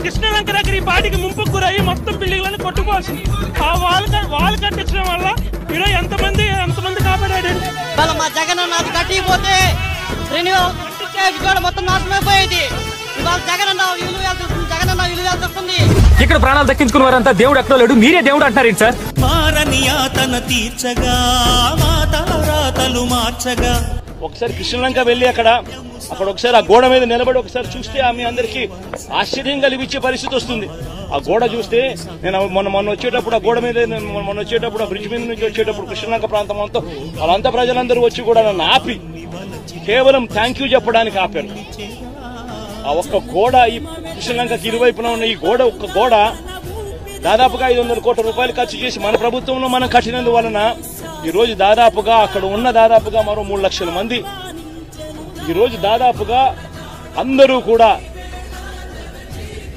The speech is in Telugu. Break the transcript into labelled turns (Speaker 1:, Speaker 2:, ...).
Speaker 1: కృష్ణలంక దగ్గర ఈ పాటికి ముంపు గురయ్యి మొత్తం బిల్డింగ్లను కొట్టుకోవాల్సింది. ఆ వాళ్ళు కట్టించడం వల్ల ఈరోజు ఎంతమంది కాపాడాడు.
Speaker 2: మా జగన్ అన్నది కట్టిపోతే మొత్తం నాశనమైపోయేది. ఇవాళ జగన్ అన్న విలువ వస్తుంది.
Speaker 3: ఇక్కడ ప్రాణాలు దక్కించుకున్న వారంతా దేవుడు ఎక్కడో లేడు, మీరే దేవుడు అంటారు సార్.
Speaker 4: మారని యాతన తీర్చగా మా తలరాతలు మార్చగా.
Speaker 5: ఒకసారి కృష్ణలంక వెళ్ళి అక్కడ ఒకసారి ఆ గోడ మీద నిలబడి ఒకసారి చూస్తే మీ అందరికి ఆశ్చర్యం కలిగించే పరిస్థితి వస్తుంది. ఆ గోడ చూస్తే నేను మొన్న వచ్చేటప్పుడు ఆ గోడ మీద వచ్చేటప్పుడు ఆ బ్రిడ్జ్ మీద నుంచి వచ్చేటప్పుడు కృష్ణలంక ప్రాంతం అంతా వాళ్ళంతా ప్రజలందరూ వచ్చి కూడా నన్ను ఆపి కేవలం థ్యాంక్ యూ చెప్పడానికి ఆపారు. ఆ ఒక్క గోడ ఈ కృష్ణలంకకి ఇరువైపున ఉన్న ఈ గోడ ఒక్క గోడ దాదాపుగా 500 కోట్ల రూపాయలు ఖర్చు చేసి మన ప్రభుత్వంలో మనం కట్టినందువలన ఈ రోజు దాదాపుగా అక్కడ ఉన్న దాదాపుగా మరో 3 లక్షల మంది ఈ రోజు దాదాపుగా అందరూ కూడా